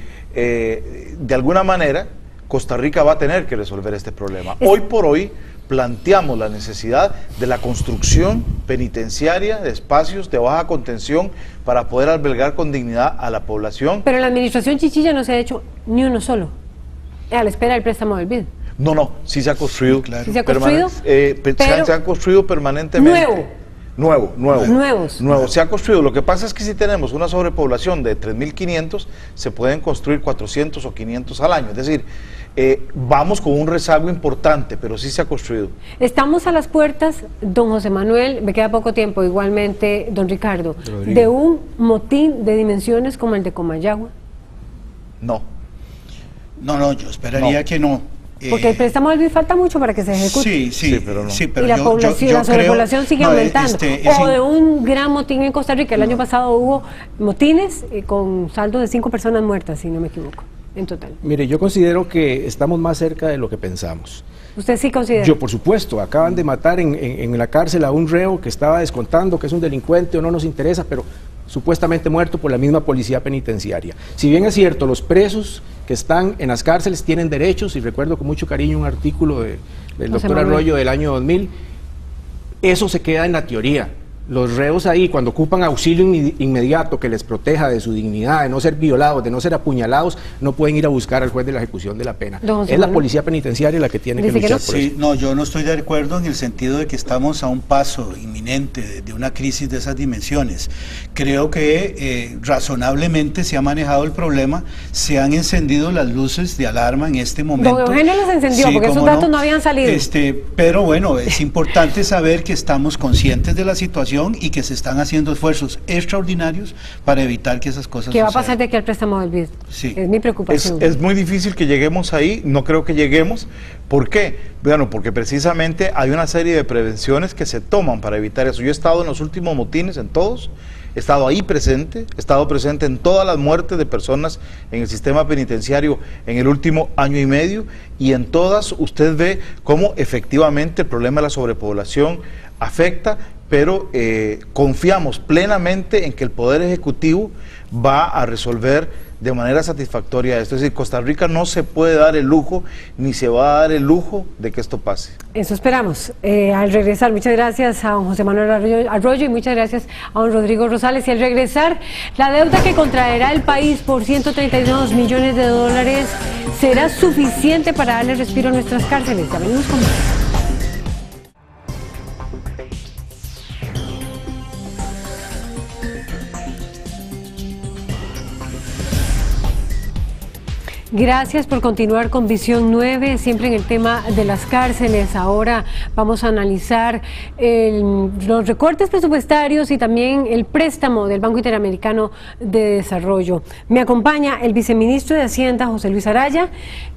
de alguna manera Costa Rica va a tener que resolver este problema. Hoy por hoy planteamos la necesidad de la construcción penitenciaria de espacios de baja contención para poder albergar con dignidad a la población. Pero en la administración Chichilla no se ha hecho ni uno solo, a la espera del préstamo del BID. No, sí se ha construido. Claro. ¿Sí se ha construido? Se ha construido permanentemente. Nuevos. Se ha construido. Lo que pasa es que si tenemos una sobrepoblación de 3.500, se pueden construir 400 o 500 al año. Es decir, vamos con un rezago importante, pero sí se ha construido. Estamos a las puertas, don José Manuel, me queda poco tiempo, igualmente don Ricardo, de un motín de dimensiones como el de Comayagua. No, yo esperaría que no. Porque el préstamo del BID falta mucho para que se ejecute. Sí, pero no. Y la sobrepoblación sigue aumentando. O de un gran motín en Costa Rica. El año pasado hubo motines con saldo de 5 personas muertas, si no me equivoco, en total. Mire, yo considero que estamos más cerca de lo que pensamos. ¿Usted sí considera? Yo, por supuesto, acaban de matar en la cárcel a un reo que estaba descontando que es un delincuente o no nos interesa, pero supuestamente muerto por la misma policía penitenciaria. Si bien es cierto, los presos que están en las cárceles tienen derechos, y recuerdo con mucho cariño un artículo del doctor Arroyo del año 2000, eso se queda en la teoría. Los reos ahí, cuando ocupan auxilio inmediato que les proteja de su dignidad, de no ser violados, de no ser apuñalados, no pueden ir a buscar al juez de la ejecución de la pena. Es la policía penitenciaria la que tiene que luchar por eso. No, yo no estoy de acuerdo en el sentido de que estamos a un paso inminente de una crisis de esas dimensiones. Creo que razonablemente se ha manejado el problema, se han encendido las luces de alarma en este momento. Don Eugenio los encendió, porque esos datos no habían salido. Pero bueno, es importante saber que estamos conscientes de la situación y que se están haciendo esfuerzos extraordinarios para evitar que esas cosas sucedan. ¿Qué va a pasar de aquí al préstamo del BID? Sí. Es mi preocupación. Es muy difícil que lleguemos ahí, no creo que lleguemos. ¿Por qué? Bueno, porque precisamente hay una serie de prevenciones que se toman para evitar eso. Yo he estado en los últimos motines, en todos, he estado ahí presente, he estado presente en todas las muertes de personas en el sistema penitenciario en el último año y medio, y en todas usted ve cómo efectivamente el problema de la sobrepoblación afecta, pero confiamos plenamente en que el Poder Ejecutivo va a resolver de manera satisfactoria esto. Es decir, Costa Rica no se puede dar el lujo, ni se va a dar el lujo de que esto pase. Eso esperamos. Al regresar, muchas gracias a don José Manuel Arroyo y muchas gracias a don Rodrigo Rosales. Y al regresar, la deuda que contraerá el país por 132 millones de dólares será suficiente para darle respiro a nuestras cárceles. Ya venimos con más. Gracias por continuar con Visión 9, siempre en el tema de las cárceles. Ahora vamos a analizar los recortes presupuestarios y también el préstamo del Banco Interamericano de Desarrollo. Me acompaña el viceministro de Hacienda, José Luis Araya.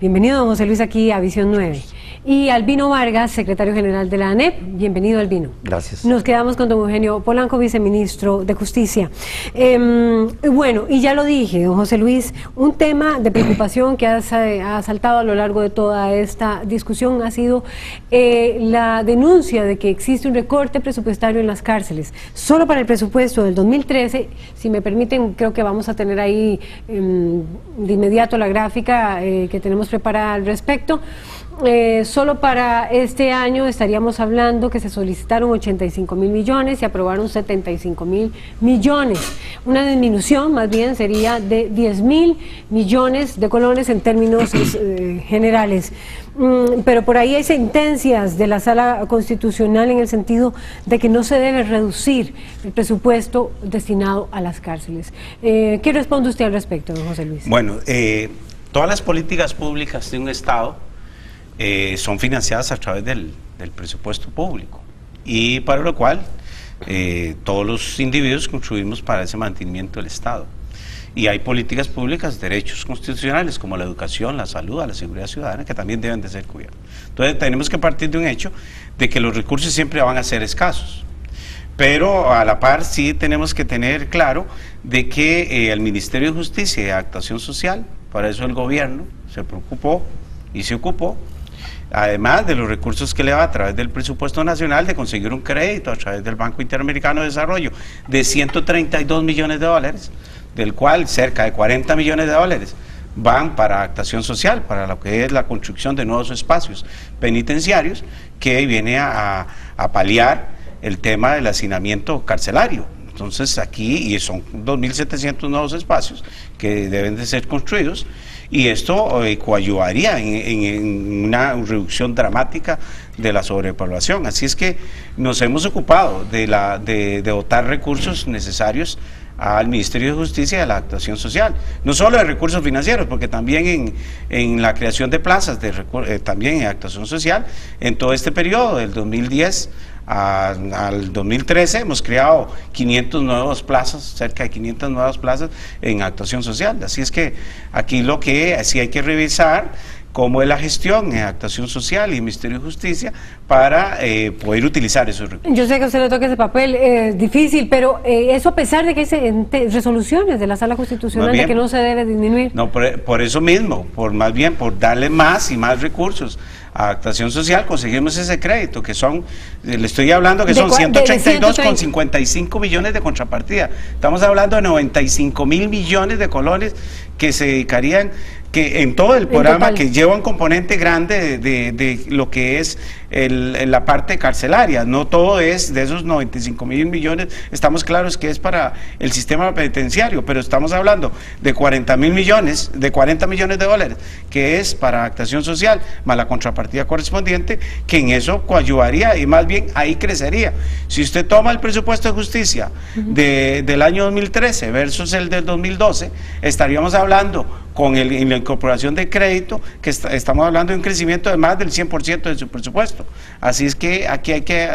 Bienvenido, don José Luis, aquí a Visión 9. y Albino Vargas, secretario general de la ANEP. Bienvenido, Albino. Gracias. Nos quedamos con don Eugenio Polanco, viceministro de Justicia. Bueno, y ya lo dije, don José Luis, un tema de preocupación que ha saltado a lo largo de toda esta discusión ha sido la denuncia de que existe un recorte presupuestario en las cárceles. Solo para el presupuesto del 2013, si me permiten, creo que vamos a tener ahí de inmediato la gráfica que tenemos preparada al respecto. Solo para este año estaríamos hablando que se solicitaron 85.000 millones y aprobaron 75.000 millones. Una disminución más bien sería de 10.000 millones de colones en términos generales. Pero por ahí hay sentencias de la Sala Constitucional en el sentido de que no se debe reducir el presupuesto destinado a las cárceles. ¿Qué responde usted al respecto, don José Luis? Bueno, todas las políticas públicas de un Estado son financiadas a través del presupuesto público, y para lo cual todos los individuos contribuimos para ese mantenimiento del Estado. Y hay políticas públicas, derechos constitucionales como la educación, la salud, la seguridad ciudadana, que también deben de ser cubiertos. Entonces tenemos que partir de un hecho de que los recursos siempre van a ser escasos, pero a la par sí tenemos que tener claro de que el Ministerio de Justicia y Actuación Social, para eso el gobierno se preocupó y se ocupó, además de los recursos que le va a través del presupuesto nacional, de conseguir un crédito a través del Banco Interamericano de Desarrollo de 132 millones de dólares, del cual cerca de 40 millones de dólares van para actuación social, para lo que es la construcción de nuevos espacios penitenciarios, que viene a paliar el tema del hacinamiento carcelario. Entonces aquí, y son 2.700 nuevos espacios que deben de ser construidos, y esto coayuvaría en una reducción dramática de la sobrepoblación. Así es que nos hemos ocupado de dotar recursos necesarios al Ministerio de Justicia y a la Actuación Social, no solo de recursos financieros, porque también en la creación de plazas, también en Actuación Social, en todo este periodo del 2010 al 2013 hemos creado 500 nuevas plazas, cerca de 500 nuevas plazas en actuación social. Así es que aquí lo que sí hay que revisar cómo es la gestión en actuación social y Ministerio de Justicia para poder utilizar esos recursos. Yo sé que a usted le toca ese papel difícil, pero eso a pesar de que hay resoluciones de la Sala Constitucional bien, de que no se debe disminuir. No, por eso mismo, más bien por darle más y más recursos a actuación social, conseguimos ese crédito, que son, le estoy hablando que son 182,55 millones de contrapartida. Estamos hablando de 95.000 millones de colones que se dedicarían, que en todo el programa, que lleva un componente grande de lo que es la parte carcelaria. No todo es de esos 95.000 millones, estamos claros que es para el sistema penitenciario, pero estamos hablando de 40 millones de dólares, que es para actuación social, más la contrapartida correspondiente, que en eso coayuvaría y más bien ahí crecería. Si usted toma el presupuesto de justicia del año 2013 versus el del 2012, estaríamos hablando con la incorporación de crédito, que estamos hablando de un crecimiento de más del 100% de su presupuesto. Así es que aquí hay que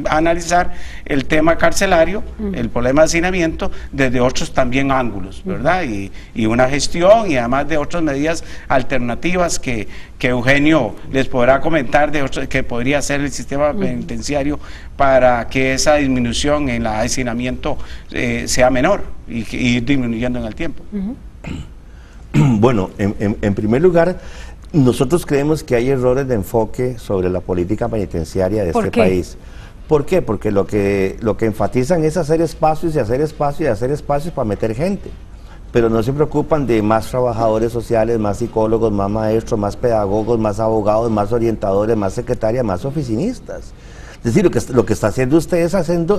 analizar el tema carcelario, el problema de hacinamiento, desde otros también ángulos, ¿verdad? Y una gestión, y además de otras medidas alternativas que Eugenio les podrá comentar, que podría hacer el sistema penitenciario para que esa disminución en el hacinamiento sea menor y ir disminuyendo en el tiempo. Bueno, en primer lugar, nosotros creemos que hay errores de enfoque sobre la política penitenciaria de este país. ¿Por qué? Porque lo que enfatizan es hacer espacios y hacer espacios y hacer espacios para meter gente, pero no se preocupan de más trabajadores sociales, más psicólogos, más maestros, más pedagogos, más abogados, más orientadores, más secretarias, más oficinistas. Es decir, lo que está haciendo usted es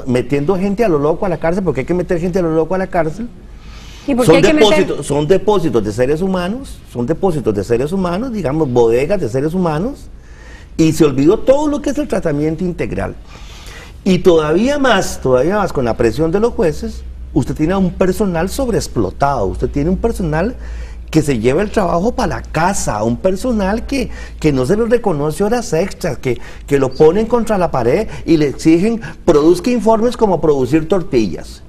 metiendo gente a lo loco a la cárcel, porque hay que meter gente a lo loco a la cárcel. Son depósitos de seres humanos, digamos, bodegas de seres humanos, y se olvidó todo lo que es el tratamiento integral. Y todavía más con la presión de los jueces, usted tiene un personal sobreexplotado, usted tiene un personal que se lleva el trabajo para la casa, un personal que no se le reconoce horas extras, que lo ponen contra la pared y le exigen produzca informes como producir tortillas.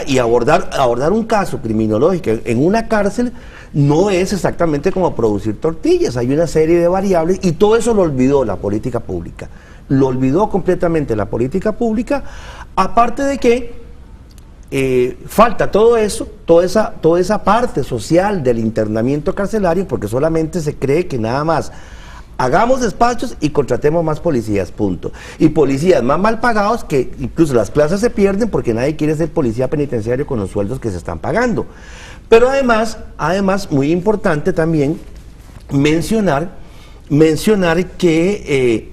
Y abordar un caso criminológico en una cárcel no es exactamente como producir tortillas, hay una serie de variables y todo eso lo olvidó la política pública. Lo olvidó completamente la política pública, aparte de que falta todo eso, toda esa parte social del internamiento carcelario, porque solamente se cree que nada más hagamos despachos y contratemos más policías, punto. Y policías más mal pagados, que incluso las plazas se pierden porque nadie quiere ser policía penitenciario con los sueldos que se están pagando. Pero además, muy importante también mencionar que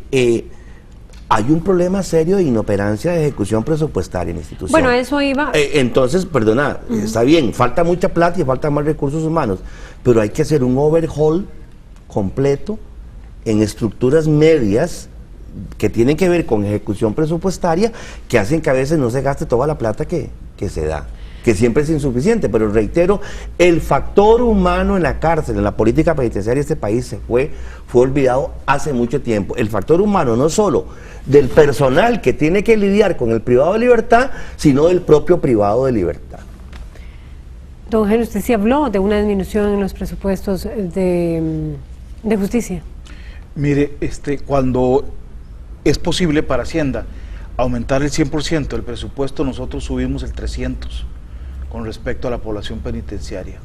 hay un problema serio de inoperancia de ejecución presupuestaria en la institución. Bueno, eso iba... Entonces, perdona, está bien, falta mucha plata y faltan más recursos humanos, pero hay que hacer un overhaul completo en estructuras medias que tienen que ver con ejecución presupuestaria, que hacen que a veces no se gaste toda la plata que se da, que siempre es insuficiente. Pero reitero, el factor humano en la cárcel, en la política penitenciaria de este país fue olvidado hace mucho tiempo. El factor humano no solo del personal que tiene que lidiar con el privado de libertad, sino del propio privado de libertad. Don Eugenio, usted sí habló de una disminución en los presupuestos de justicia. Mire, cuando es posible para Hacienda aumentar el 100% del presupuesto, nosotros subimos el 300% con respecto a la población penitenciaria.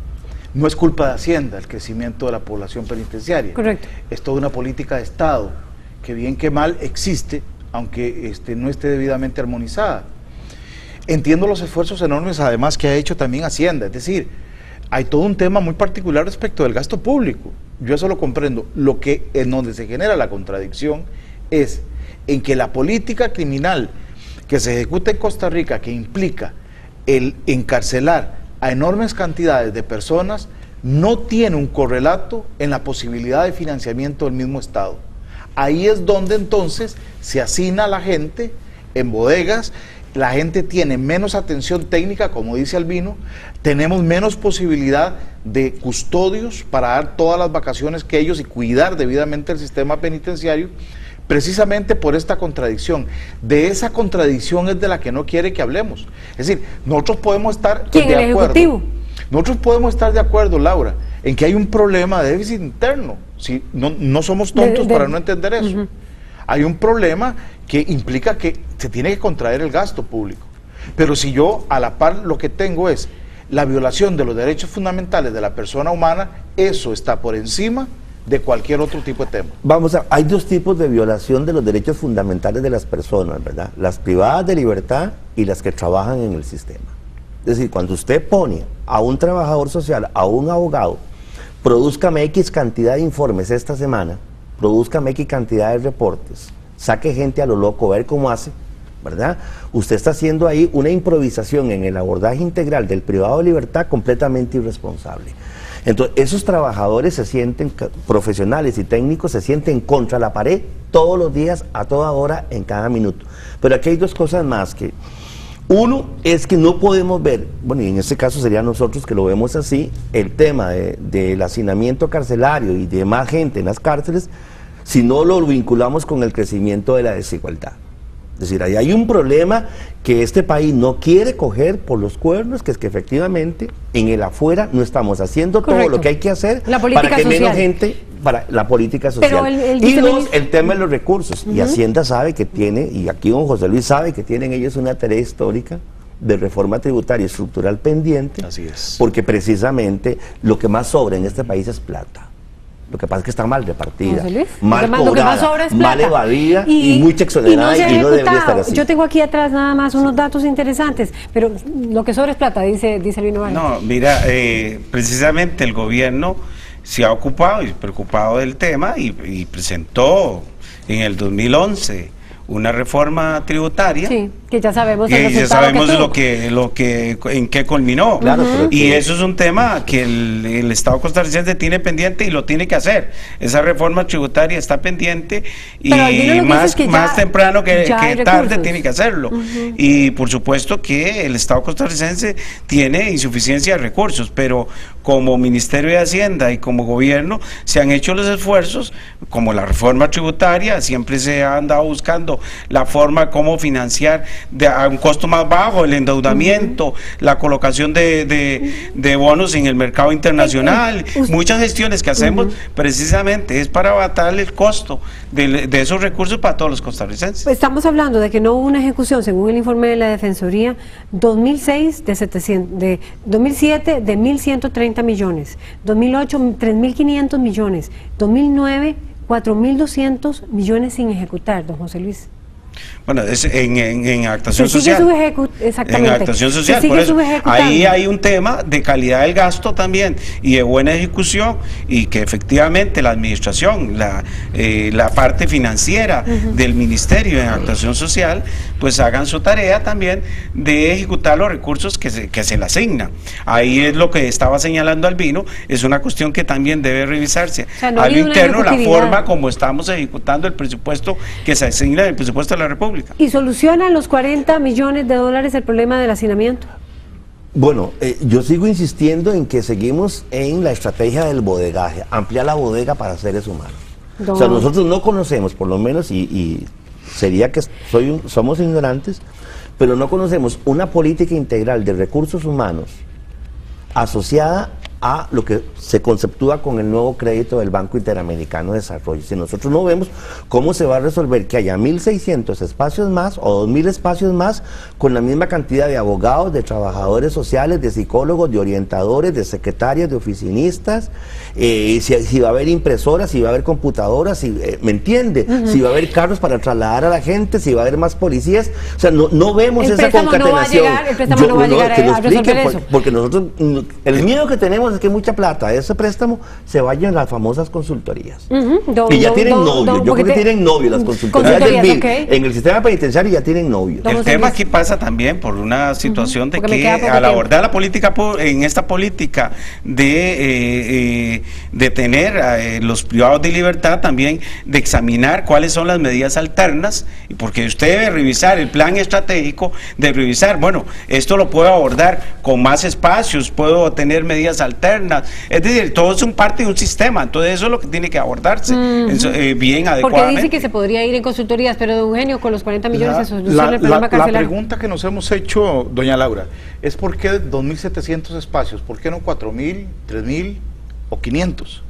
No es culpa de Hacienda el crecimiento de la población penitenciaria. Correcto. Es toda una política de Estado que bien que mal existe, aunque no esté debidamente armonizada. Entiendo los esfuerzos enormes además que ha hecho también Hacienda, es decir, hay todo un tema muy particular respecto del gasto público. Yo eso lo comprendo. Lo que en donde se genera la contradicción es en que la política criminal que se ejecuta en Costa Rica, que implica el encarcelar a enormes cantidades de personas, no tiene un correlato en la posibilidad de financiamiento del mismo Estado. Ahí es donde entonces se hacina a la gente en bodegas. La gente tiene menos atención técnica, como dice Albino, tenemos menos posibilidad de custodios para dar todas las vacaciones que ellos y cuidar debidamente el sistema penitenciario, precisamente por esta contradicción. De esa contradicción es de la que no quiere que hablemos. Es decir, nosotros podemos estar de acuerdo. Ejecutivo? Nosotros podemos estar de acuerdo, Laura, en que hay un problema de déficit interno. ¿Sí? No somos tontos para no entender eso. Hay un problema que implica que se tiene que contraer el gasto público. Pero si yo a la par lo que tengo es la violación de los derechos fundamentales de la persona humana, eso está por encima de cualquier otro tipo de tema. Hay dos tipos de violación de los derechos fundamentales de las personas, ¿verdad? Las privadas de libertad y las que trabajan en el sistema. Es decir, cuando usted pone a un trabajador social, a un abogado, produzcame X cantidad de informes esta semana, produzcame X cantidad de reportes, saque gente a lo loco, a ver cómo hace, ¿verdad? Usted está haciendo ahí una improvisación en el abordaje integral del privado de libertad completamente irresponsable. Entonces, esos trabajadores se sienten, profesionales y técnicos, se sienten contra la pared todos los días, a toda hora, en cada minuto. Pero aquí hay dos cosas más que... Uno es que no podemos ver, bueno, y en este caso sería nosotros que lo vemos así, el tema del hacinamiento carcelario y de más gente en las cárceles, si no lo vinculamos con el crecimiento de la desigualdad. Es decir, ahí hay un problema que este país no quiere coger por los cuernos, que es que efectivamente en el afuera no estamos haciendo todo lo que hay que hacer para que menos gente, para la política social. Y dos, el tema de los recursos. Y Hacienda sabe que tiene, y aquí don José Luis sabe que tienen ellos una tarea histórica de reforma tributaria estructural pendiente. Así es. Porque precisamente lo que más sobra en este país es plata. Lo que pasa es que está mal repartida, mal cobrada, mal evadida y muy exonerada y no debería estar así. Yo tengo aquí atrás nada más unos datos interesantes, pero lo que sobra es plata, dice Albino Vargas. No, mira, precisamente el gobierno se ha ocupado y preocupado del tema y presentó en el 2011 una reforma tributaria. Sí, que ya sabemos el resultado, ya sabemos en qué culminó. Claro, y eso es un tema que el Estado costarricense tiene pendiente y lo tiene que hacer. Esa reforma tributaria está pendiente y más temprano que tarde tiene que hacerlo. Y por supuesto que el Estado costarricense tiene insuficiencia de recursos, pero como Ministerio de Hacienda y como gobierno se han hecho los esfuerzos, como la reforma tributaria, siempre se ha andado buscando la forma cómo financiar a un costo más bajo, el endeudamiento, la colocación de bonos en el mercado internacional, muchas gestiones que hacemos precisamente es para abatar el costo de esos recursos para todos los costarricenses. Estamos hablando de que no hubo una ejecución, según el informe de la Defensoría, 2006 2007 de 1.130 millones, 2008 3.500 millones, 2009 4.200 millones sin ejecutar, don José Luis. Bueno, es en actuación se sigue social. Exactamente. En actuación social, por eso ahí hay un tema de calidad del gasto también y de buena ejecución, y que efectivamente la administración, la parte financiera del ministerio en actuación social, pues hagan su tarea también de ejecutar los recursos que se le asignan. Ahí es lo que estaba señalando Albino, es una cuestión que también debe revisarse. O sea, no algo interno, la forma como estamos ejecutando el presupuesto que se asigna del presupuesto de la República. ¿Y solucionan los 40 millones de dólares el problema del hacinamiento? Bueno, yo sigo insistiendo en que seguimos en la estrategia del bodegaje, ampliar la bodega para seres humanos. O sea, nosotros no conocemos, por lo menos, y sería que somos ignorantes, pero no conocemos una política integral de recursos humanos asociada a lo que se conceptúa con el nuevo crédito del Banco Interamericano de Desarrollo. Si nosotros no vemos cómo se va a resolver que haya 1.600 espacios más o 2.000 espacios más con la misma cantidad de abogados, de trabajadores sociales, de psicólogos, de orientadores, de secretarias, de oficinistas, si va a haber impresoras, si va a haber computadoras, ¿me entiende? Si va a haber carros para trasladar a la gente, si va a haber más policías, o sea, no vemos esa concatenación. El préstamo no va a llegar a resolver eso. Porque nosotros, el miedo que tenemos es que mucha plata de ese préstamo se vaya en las famosas consultorías. Y ya tienen novio, yo creo que tienen novio las consultorías del BID. En el sistema penitenciario ya tienen novio. El tema aquí pasa también por una situación de que al abordar la política, en esta política de tener los privados de libertad, también de examinar cuáles son las medidas alternas, y porque usted debe revisar el plan estratégico, de revisar, bueno, esto lo puedo abordar con más espacios, puedo tener medidas alternas, es decir, todo es un parte de un sistema, entonces eso es lo que tiene que abordarse bien adecuadamente. Porque dice que se podría ir en consultorías, pero don Eugenio, con los 40 millones se soluciona el problema carcelario. La pregunta que nos hemos hecho, doña Laura, es ¿por qué 2.700 espacios? ¿Por qué no 4.000, 3.000 o 500?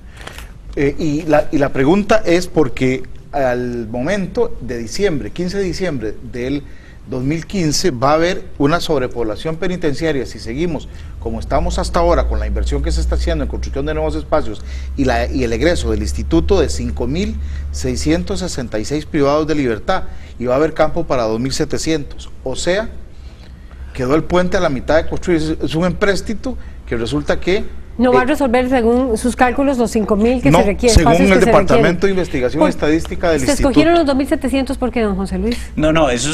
Y la pregunta es porque al momento de diciembre, 15 de diciembre del 2015, va a haber una sobrepoblación penitenciaria si seguimos como estamos hasta ahora con la inversión que se está haciendo en construcción de nuevos espacios y el egreso del instituto de 5.666 privados de libertad, y va a haber campo para 2.700, o sea, quedó el puente a la mitad de construir, es un empréstito que resulta que no va a resolver, según sus cálculos, los 5.000 que se requieren. Según el Departamento de Investigación Estadística del Instituto. ¿Se escogieron los 2.700 por qué, don José Luis? No, eso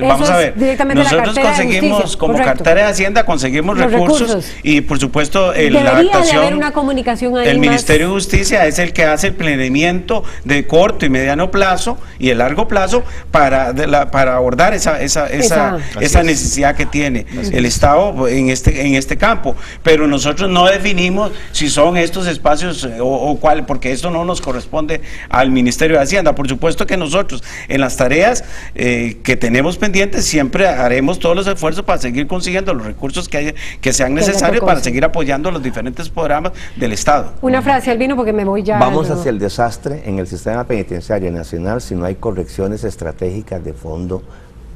vamos a ver. Nosotros conseguimos, como cartera de Hacienda, conseguimos recursos y, por supuesto, la actuación. De haber una comunicación ahí el Ministerio de Justicia es el que hace el planeamiento de corto y mediano plazo y el largo plazo para abordar esa necesidad que tiene el Estado en este campo. Pero nosotros no definimos si son estos espacios o cuál, porque esto no nos corresponde al Ministerio de Hacienda. Por supuesto que nosotros en las tareas que tenemos pendientes siempre haremos todos los esfuerzos para seguir consiguiendo los recursos que sean necesarios para seguir apoyando los diferentes programas del Estado. Una frase, Albino, porque me voy ya. Vamos hacia el desastre en el sistema penitenciario nacional si no hay correcciones estratégicas de fondo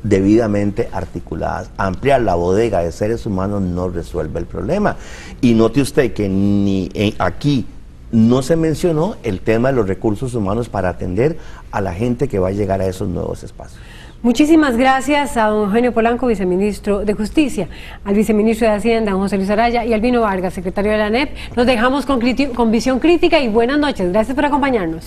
debidamente articuladas. Ampliar la bodega de seres humanos no resuelve el problema. Y note usted que aquí no se mencionó el tema de los recursos humanos para atender a la gente que va a llegar a esos nuevos espacios. Muchísimas gracias a don Eugenio Polanco, viceministro de Justicia, al viceministro de Hacienda, don José Luis Araya, y Albino Vargas, secretario de la ANEP. Nos dejamos con visión crítica y buenas noches. Gracias por acompañarnos.